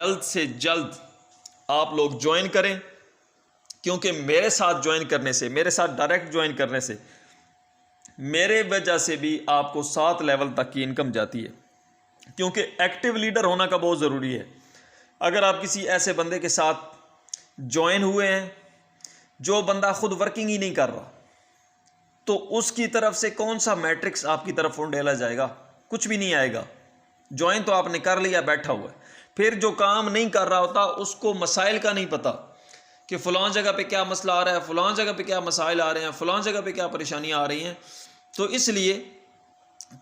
جلد سے جلد آپ لوگ جوائن کریں، کیونکہ میرے ساتھ جوائن کرنے سے، میرے ساتھ ڈائریکٹ جوائن کرنے سے میرے وجہ سے بھی آپ کو 7 لیول تک کی انکم جاتی ہے، کیونکہ ایکٹیو لیڈر ہونا کا بہت ضروری ہے۔ اگر آپ کسی ایسے بندے کے ساتھ جوائن ہوئے ہیں جو بندہ خود ورکنگ ہی نہیں کر رہا، تو اس کی طرف سے کون سا میٹرکس آپ کی طرف ڈالا جائے گا؟ کچھ بھی نہیں آئے گا۔ جوائن تو آپ نے کر لیا، بیٹھا ہوا ہے، پھر جو کام نہیں کر رہا ہوتا اس کو مسائل کا نہیں پتہ کہ فلاں جگہ پہ کیا مسئلہ آ رہا ہے، فلاں جگہ پہ کیا مسائل آ رہے ہیں، فلاں جگہ پہ کیا پریشانیاں آ رہی ہیں۔ تو اس لیے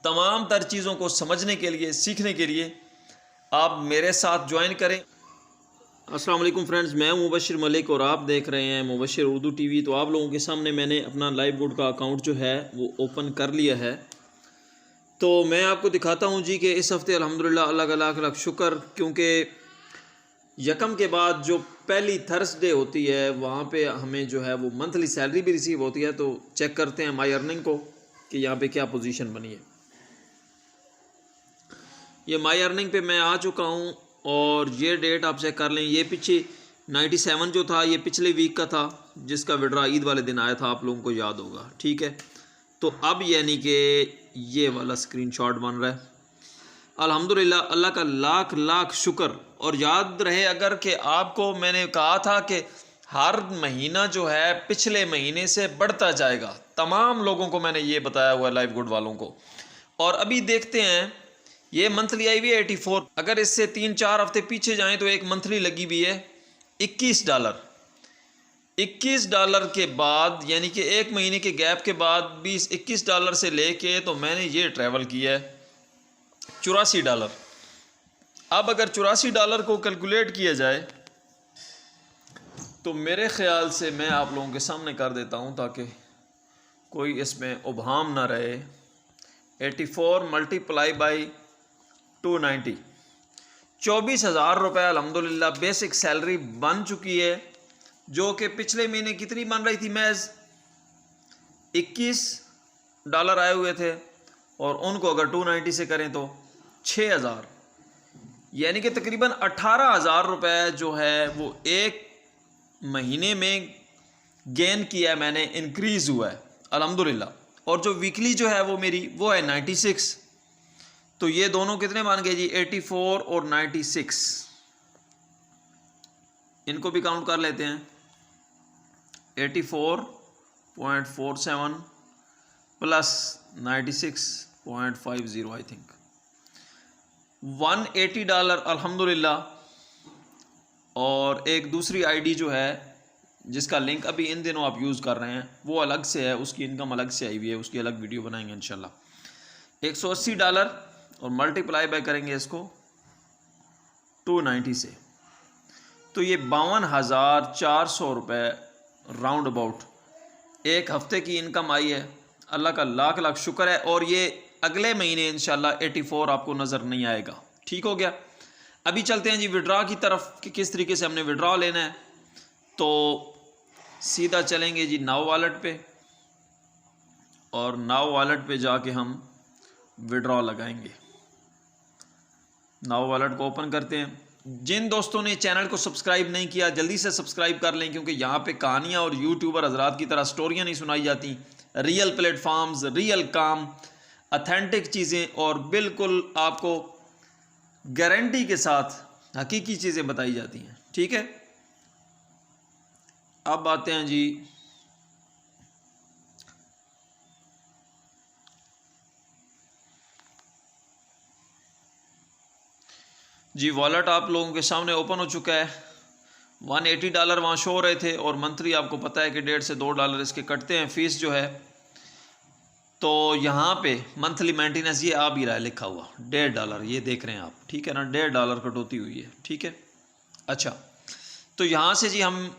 تمام تر چیزوں کو سمجھنے کے لیے، سیکھنے کے لیے آپ میرے ساتھ جوائن کریں۔ السلام علیکم فرینڈز، میں مبشر ملک اور آپ دیکھ رہے ہیں مبشر اردو ٹی وی۔ تو آپ لوگوں کے سامنے میں نے اپنا لائیو بورڈ کا اکاؤنٹ جو ہے وہ اوپن کر لیا ہے، تو میں آپ کو دکھاتا ہوں جی کہ اس ہفتے الحمدللہ اللہ کا لاکھ لاکھ شکر، کیونکہ یکم کے بعد جو پہلی تھرسڈے ہوتی ہے وہاں پہ ہمیں جو ہے وہ منتھلی سیلری بھی ریسیو ہوتی ہے۔ تو چیک کرتے ہیں مائی ارننگ کو کہ یہاں پہ کیا پوزیشن بنی ہے۔ یہ مائی ارننگ پہ میں آ چکا ہوں، اور یہ ڈیٹ آپ چیک کر لیں، یہ پیچھے 97 جو تھا یہ پچھلے ویک کا تھا، جس کا وڈرا عید والے دن آیا تھا، آپ لوگوں کو یاد ہوگا، ٹھیک ہے۔ تو اب یعنی کہ یہ والا سکرین شاٹ بن رہا ہے۔ الحمدللہ اللہ کا لاکھ لاکھ شکر۔ اور یاد رہے اگر کہ آپ کو میں نے کہا تھا کہ ہر مہینہ جو ہے پچھلے مہینے سے بڑھتا جائے گا، تمام لوگوں کو میں نے یہ بتایا ہوا ہے، لائف گڈ والوں کو۔ اور ابھی دیکھتے ہیں یہ منتھلی آئی ہوئی ہے 84۔ اگر اس سے 3-4 ہفتے پیچھے جائیں تو ایک منتھلی لگی ہوئی ہے $21۔ $21 کے بعد یعنی کہ ایک مہینے کے گیپ کے بعد $21 سے لے کے تو میں نے یہ ٹریول کیا ہے $84۔ اب اگر $84 کو کیلکولیٹ کیا جائے تو میرے خیال سے میں آپ لوگوں کے سامنے کر دیتا ہوں تاکہ کوئی اس میں ابہام نہ رہے۔ 84 ملٹیپلائی بائی 290، 24,000 روپے الحمدللہ بیسک سیلری بن چکی ہے، جو کہ پچھلے مہینے کتنی بن رہی تھی؟ محض $21 آئے ہوئے تھے، اور ان کو اگر 290 سے کریں تو 6,000، یعنی کہ تقریباً 18,000 روپے جو ہے وہ ایک مہینے میں گین کیا ہے میں نے، انکریز ہوا ہے الحمدللہ۔ اور جو ویکلی جو ہے وہ میری وہ ہے 96۔ تو یہ دونوں کتنے بن گئے جی؟ 84 اور 96، ان کو بھی کاؤنٹ کر لیتے ہیں۔ 84.47 پلس 96.50 آئی تھنک $180 الحمدللہ۔ اور ایک دوسری آئی ڈی جو ہے جس کا لنک ابھی ان دنوں آپ یوز کر رہے ہیں وہ الگ سے ہے، اس کی انکم الگ سے آئی ہوئی ہے، اس کی الگ ویڈیو بنائیں گے انشاءاللہ۔ $180 اور ملٹیپلائی بائی کریں گے اس کو 290 سے، تو یہ 52,400 روپے راؤنڈ اباؤٹ ایک ہفتے کی انکم آئی ہے۔ اللہ کا لاکھ لاکھ شکر ہے۔ اور یہ اگلے مہینے انشاءاللہ 84 آپ کو نظر نہیں آئے گا، ٹھیک ہو گیا۔ ابھی چلتے ہیں جی وڈرا کی طرف کہ کس طریقے سے ہم نے وڈرا لینا ہے۔ تو سیدھا چلیں گے جی ناؤ والیٹ پہ، اور ناؤ والیٹ پہ جا کے ہم وڈرا لگائیں گے۔ ناؤ والیٹ کو اوپن کرتے ہیں۔ جن دوستوں نے چینل کو سبسکرائب نہیں کیا جلدی سے سبسکرائب کر لیں، کیونکہ یہاں پہ کہانیاں اور یوٹیوبر حضرات کی طرح سٹوریاں نہیں سنائی جاتی، ریئل پلیٹ فارمز، ریئل کام، اتھینٹک چیزیں، اور بالکل آپ کو گارنٹی کے ساتھ حقیقی چیزیں بتائی جاتی ہیں، ٹھیک ہے۔ اب آتے ہیں جی والیٹ آپ لوگوں کے سامنے اوپن ہو چکا ہے۔ $180 وہاں شو ہو رہے تھے، اور منتھلی آپ کو پتہ ہے کہ $1.5 سے $2 اس کے کٹتے ہیں، فیس جو ہے۔ تو یہاں پہ منتھلی مینٹیننس یہ آ بھی رہا ہے لکھا ہوا $1.5، یہ دیکھ رہے ہیں آپ، ٹھیک ہے نا، $1.5 کٹوتی ہوئی ہے، ٹھیک ہے۔ اچھا، تو یہاں سے جی ہم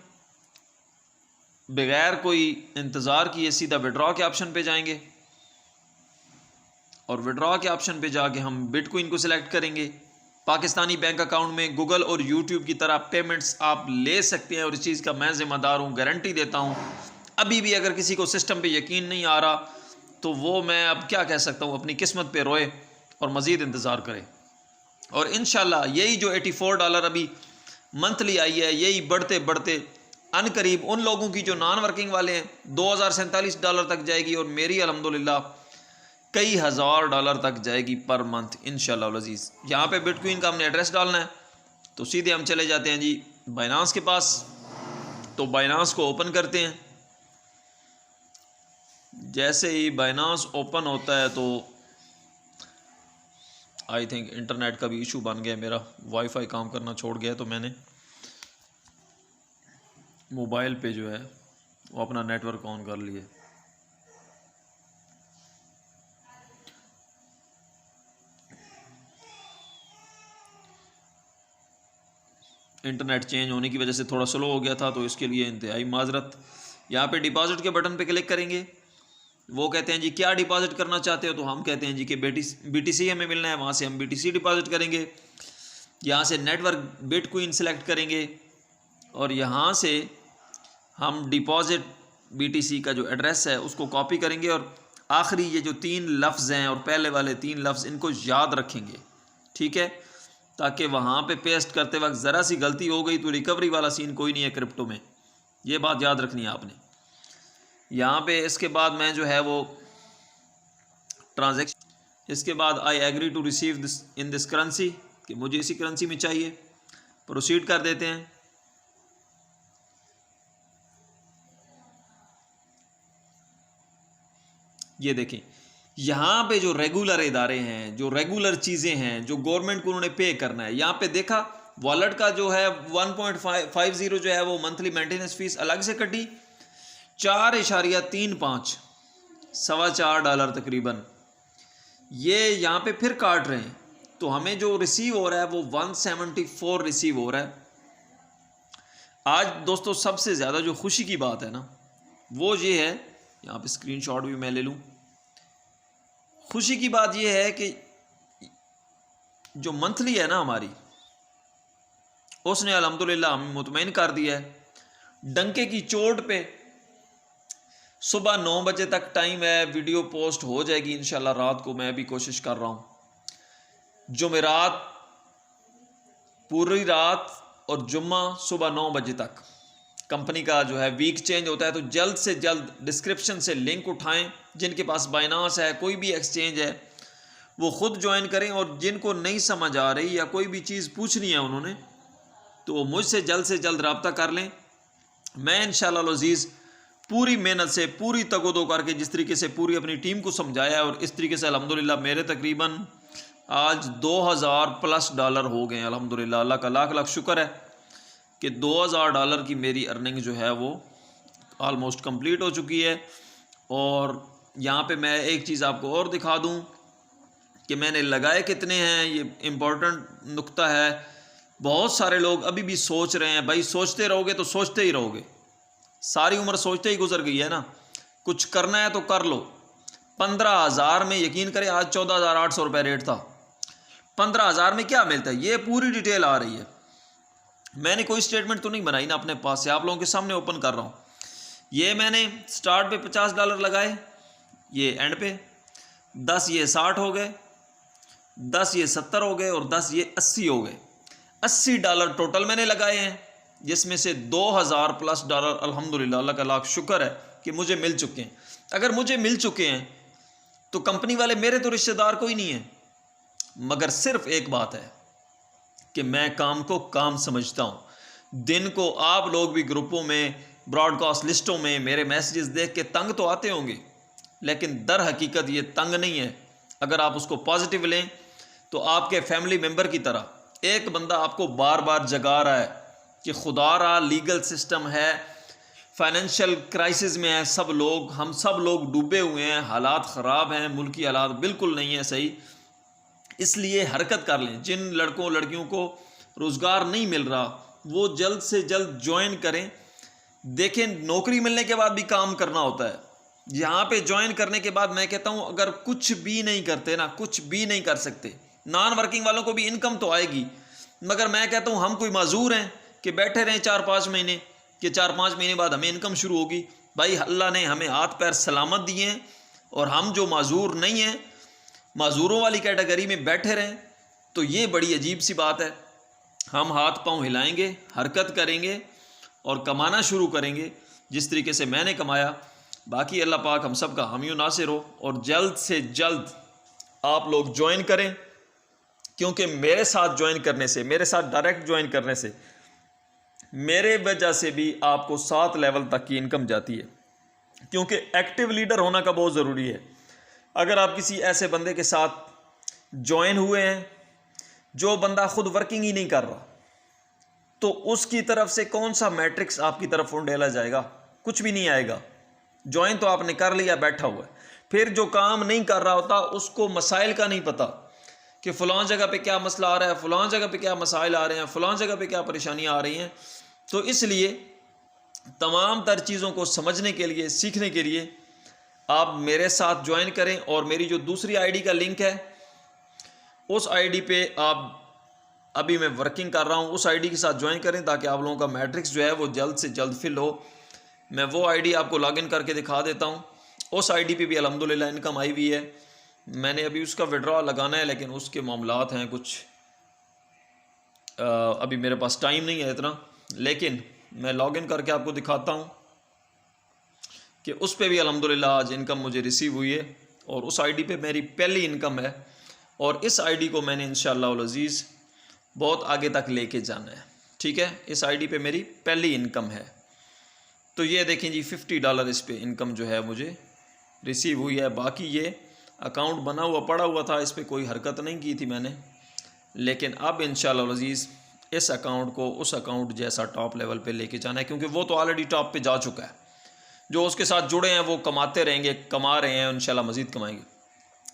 بغیر کوئی انتظار کیے سیدھا وڈرا کے آپشن پہ جائیں گے، اور وڈرا کے آپشن پہ جا کے ہم بٹ کوئن کو سلیکٹ کریں گے۔ پاکستانی بینک اکاؤنٹ میں گوگل اور یوٹیوب کی طرح پیمنٹس آپ لے سکتے ہیں، اور اس چیز کا میں ذمہ دار ہوں، گارنٹی دیتا ہوں۔ ابھی بھی اگر کسی کو سسٹم پہ یقین نہیں آ رہا تو وہ میں اب کیا کہہ سکتا ہوں، اپنی قسمت پہ روئے اور مزید انتظار کرے۔ اور انشاءاللہ یہی جو $84 ابھی منتھلی آئی ہے، یہی بڑھتے بڑھتے ان قریب ان لوگوں کی جو نان ورکنگ والے ہیں $2047 تک جائے گی، اور میری الحمدللہ کئی $1000 تک جائے گی پر منتھ انشاءاللہ العزیز۔ یہاں پہ بٹ کوئن کا ہم نے ایڈریس ڈالنا ہے، تو سیدھے ہم چلے جاتے ہیں جی بائنانس کے پاس۔ تو بائنانس کو اوپن کرتے ہیں۔ جیسے ہی بائنانس اوپن ہوتا ہے تو آئی تھنک انٹرنیٹ کا بھی ایشو بن گیا، میرا وائی فائی کام کرنا چھوڑ گیا، تو میں نے موبائل پہ جو ہے وہ اپنا نیٹ ورک آن کر لیے۔ انٹرنیٹ چینج ہونے کی وجہ سے تھوڑا سلو ہو گیا تھا، تو اس کے لیے انتہائی معذرت۔ یہاں پہ ڈپازٹ کے بٹن پہ کلک کریں گے، وہ کہتے ہیں جی کیا ڈپازٹ کرنا چاہتے ہو، تو ہم کہتے ہیں جی کہ بی ٹی سی ہمیں ملنا ہے، وہاں سے ہم بی ٹی سی ڈپازٹ کریں گے۔ یہاں سے network bitcoin select کریں گے، اور یہاں سے ہم ڈپازٹ بی ٹی سی کا جو ایڈریس ہے اس کو کاپی کریں گے، اور آخری یہ جو 3 لفظ ہیں اور پہلے والے 3 لفظ ان کو یاد رکھیں گے، ٹھیک ہے، تاکہ وہاں پہ پیسٹ کرتے وقت ذرا سی غلطی ہو گئی تو ریکوری والا سین کوئی نہیں ہے کرپٹو میں، یہ بات یاد رکھنی ہے آپ نے۔ یہاں پہ اس کے بعد میں جو ہے وہ ٹرانزیکشن، اس کے بعد I agree to receive this in this currency, کہ مجھے اسی کرنسی میں چاہیے، پروسیڈ کر دیتے ہیں۔ یہ دیکھیں یہاں پہ جو ریگولر ادارے ہیں، جو ریگولر چیزیں ہیں، جو گورنمنٹ کو انہوں نے پے کرنا ہے، یہاں پہ دیکھا والٹ کا جو ہے 1.50 جو ہے وہ منتھلی مینٹیننس فیس الگ سے کٹی، 4.35 $4.25 تقریباً، یہ یہاں پہ پھر کاٹ رہے ہیں، تو ہمیں جو ریسیو ہو رہا ہے وہ 174 ریسیو ہو رہا ہے۔ آج دوستو سب سے زیادہ جو خوشی کی بات ہے نا وہ یہ ہے، یہاں پہ اسکرین شاٹ بھی میں لے لوں، خوشی کی بات یہ ہے کہ جو منتھلی ہے نا ہماری، اس نے الحمدللہ ہمیں مطمئن کر دیا ہے ڈنکے کی چوٹ پہ۔ صبح 9 بجے تک ٹائم ہے، ویڈیو پوسٹ ہو جائے گی انشاءاللہ رات کو، میں بھی کوشش کر رہا ہوں۔ جمعرات پوری رات اور جمعہ صبح 9 بجے تک کمپنی کا جو ہے ویک چینج ہوتا ہے، تو جلد سے جلد ڈسکرپشن سے لنک اٹھائیں، جن کے پاس بائنانس ہے، کوئی بھی ایکسچینج ہے وہ خود جوائن کریں، اور جن کو نہیں سمجھ آ رہی یا کوئی بھی چیز پوچھنی ہے انہوں نے، تو وہ مجھ سے جلد رابطہ کر لیں۔ میں انشاءاللہ العزیز پوری محنت سے، پوری تگ و دو کر کے، جس طریقے سے پوری اپنی ٹیم کو سمجھایا ہے، اور اس طریقے سے الحمدللہ میرے تقریباً آج $2000+ ہو گئے ہیں الحمدللہ۔ اللہ کا لاکھ لاکھ شکر ہے کہ $2000 کی میری ارننگ جو ہے وہ آلموسٹ کمپلیٹ ہو چکی ہے۔ اور یہاں پہ میں ایک چیز آپ کو اور دکھا دوں کہ میں نے لگائے کتنے ہیں، یہ امپورٹنٹ نقطہ ہے۔ بہت سارے لوگ ابھی بھی سوچ رہے ہیں، بھائی سوچتے رہو گے تو سوچتے ہی رہو گے، ساری عمر سوچتے ہی گزر گئی ہے نا، کچھ کرنا ہے تو کر لو۔ 15,000 میں یقین کریں، آج 14,800 روپے ریٹ تھا، 15,000 میں کیا ملتا ہے، یہ پوری ڈیٹیل آ رہی ہے۔ میں نے کوئی سٹیٹمنٹ تو نہیں بنائی نا اپنے پاس سے، آپ لوگوں کے سامنے اوپن کر رہا ہوں۔ یہ میں نے سٹارٹ پہ $50 لگائے، یہ اینڈ پہ 10 یہ 60 ہو گئے، 10 یہ 70 ہو گئے، اور 10 یہ 80 ہو گئے۔ $80 ٹوٹل میں نے لگائے ہیں، جس میں سے $2,000+ الحمدللہ اللہ کا لاکھ شکر ہے کہ مجھے مل چکے ہیں۔ اگر مجھے مل چکے ہیں تو کمپنی والے میرے تو رشتہ دار کوئی نہیں ہے، مگر صرف ایک بات ہے کہ میں کام کو کام سمجھتا ہوں۔ دن کو آپ لوگ بھی گروپوں میں، براڈ کاسٹ لسٹوں میں میرے میسیجز دیکھ کے تنگ تو آتے ہوں گے، لیکن در حقیقت یہ تنگ نہیں ہے۔ اگر آپ اس کو پازیٹیو لیں تو آپ کے فیملی ممبر کی طرح ایک بندہ آپ کو بار بار جگا رہا ہے کہ خدا را لیگل سسٹم ہے، فائنینشیل کرائسس میں ہے سب لوگ، ہم سب لوگ ڈوبے ہوئے ہیں، حالات خراب ہیں، ملکی حالات بالکل نہیں ہیں صحیح، اس لیے حرکت کر لیں۔ جن لڑکوں لڑکیوں کو روزگار نہیں مل رہا وہ جلد سے جلد جوائن کریں۔ دیکھیں نوکری ملنے کے بعد بھی کام کرنا ہوتا ہے، یہاں پہ جوائن کرنے کے بعد میں کہتا ہوں اگر کچھ بھی نہیں کرتے نا، کچھ بھی نہیں کر سکتے، نان ورکنگ والوں کو بھی انکم تو آئے گی، مگر میں کہتا ہوں ہم کوئی معذور ہیں کہ بیٹھے رہیں 4-5 مہینے کہ 4-5 مہینے بعد ہمیں انکم شروع ہوگی۔ بھائی اللہ نے ہمیں ہاتھ پیر سلامت دیے ہیں، اور ہم جو معذور نہیں ہیں، معذوروں والی کیٹیگری میں بیٹھے رہیں تو یہ بڑی عجیب سی بات ہے. ہم ہاتھ پاؤں ہلائیں گے، حرکت کریں گے اور کمانا شروع کریں گے جس طریقے سے میں نے کمایا. باقی اللہ پاک ہم سب کا حامی و ناصر ہو، اور جلد سے جلد آپ لوگ جوائن کریں، کیونکہ میرے ساتھ جوائن کرنے سے، میرے ساتھ ڈائریکٹ جوائن کرنے سے میرے وجہ سے بھی آپ کو 7 لیول تک کی انکم جاتی ہے. کیونکہ ایکٹیو لیڈر ہونا کا بہت ضروری ہے. اگر آپ کسی ایسے بندے کے ساتھ جوائن ہوئے ہیں جو بندہ خود ورکنگ ہی نہیں کر رہا، تو اس کی طرف سے کون سا میٹرکس آپ کی طرف ڈالا جائے گا؟ کچھ بھی نہیں آئے گا. جوائن تو آپ نے کر لیا، بیٹھا ہوا ہے. پھر جو کام نہیں کر رہا ہوتا اس کو مسائل کا نہیں پتا کہ فلاں جگہ پہ کیا مسئلہ آ رہا ہے، فلاں جگہ پہ کیا مسائل آ رہے ہیں، فلاں جگہ پہ کیا پریشانیاں آ رہی ہیں. تو اس لیے تمام تر چیزوں کو سمجھنے کے لیے، سیکھنے کے لیے آپ میرے ساتھ جوائن کریں. اور میری جو دوسری آئی ڈی کا لنک ہے، اس آئی ڈی پہ آپ، ابھی میں ورکنگ کر رہا ہوں، اس آئی ڈی کے ساتھ جوائن کریں تاکہ آپ لوگوں کا میٹرکس جو ہے وہ جلد سے جلد فل ہو. میں وہ آئی ڈی آپ کو لاگ ان کر کے دکھا دیتا ہوں. اس آئی ڈی پہ بھی الحمدللہ انکم آئی ہوئی ہے. میں نے ابھی اس کا وڈرا لگانا ہے، لیکن اس کے معاملات ہیں کچھ، ابھی میرے پاس ٹائم نہیں ہے اتنا. لیکن میں لاگ ان کر کے آپ کو دکھاتا ہوں کہ اس پہ بھی الحمدللہ آج انکم مجھے ریسیو ہوئی ہے. اور اس آئی ڈی پہ میری پہلی انکم ہے، اور اس آئی ڈی کو میں نے انشاءاللہ العزیز بہت آگے تک لے کے جانا ہے. ٹھیک ہے، اس آئی ڈی پہ میری پہلی انکم ہے. تو یہ دیکھیں جی، $50 اس پہ انکم جو ہے مجھے ریسیو ہوئی ہے. باقی یہ اکاؤنٹ بنا ہوا پڑا ہوا تھا، اس پہ کوئی حرکت نہیں کی تھی میں نے. لیکن اب انشاءاللہ العزیز اس اکاؤنٹ کو اس اکاؤنٹ جیسا ٹاپ لیول پہ لے کے جانا ہے، کیونکہ وہ تو آلریڈی ٹاپ پہ جا چکا ہے. جو اس کے ساتھ جڑے ہیں وہ کماتے رہیں گے، کما رہے ہیں، انشاءاللہ مزید کمائیں گے.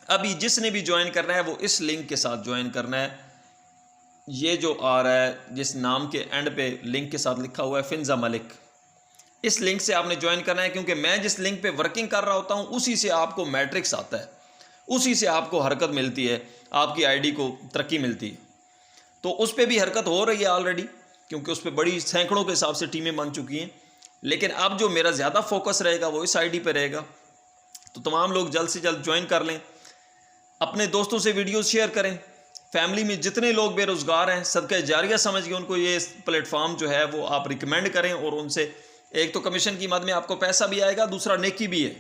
ابھی جس نے بھی جوائن کرنا ہے وہ اس لنک کے ساتھ جوائن کرنا ہے. یہ جو آ رہا ہے جس نام کے اینڈ پہ لنک کے ساتھ لکھا ہوا ہے فنزا ملک، اس لنک سے آپ نے جوائن کرنا ہے. کیونکہ میں جس لنک پہ ورکنگ کر رہا ہوتا ہوں اسی سے آپ کو میٹرکس آتا ہے، اسی سے آپ کو حرکت ملتی ہے، آپ کی آئی ڈی کو ترقی ملتی ہے. تو اس پہ بھی حرکت ہو رہی ہے آلریڈی، کیونکہ اس پہ بڑی سینکڑوں کے حساب سے ٹیمیں بن چکی ہیں. لیکن اب جو میرا زیادہ فوکس رہے گا وہ اس آئی ڈی پہ رہے گا. تو تمام لوگ جلد سے جلد جوائن کر لیں، اپنے دوستوں سے ویڈیوز شیئر کریں. فیملی میں جتنے لوگ بے روزگار ہیں، صدقہ جاریہ سمجھ کے ان کو یہ پلیٹ فارم جو ہے وہ آپ ریکمینڈ کریں. اور ان سے ایک تو کمیشن کی مد میں آپ کو پیسہ بھی آئے گا، دوسرا نیکی بھی ہے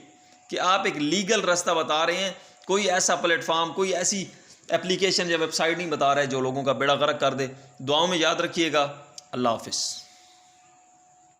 کہ آپ ایک لیگل راستہ بتا رہے ہیں. کوئی ایسا پلیٹ فارم، کوئی ایسی اپلیکیشن یا ویب سائٹ نہیں بتا رہے جو لوگوں کا بیڑا غرق کر دے. دعاؤں میں یاد رکھیے گا. اللہ حافظ.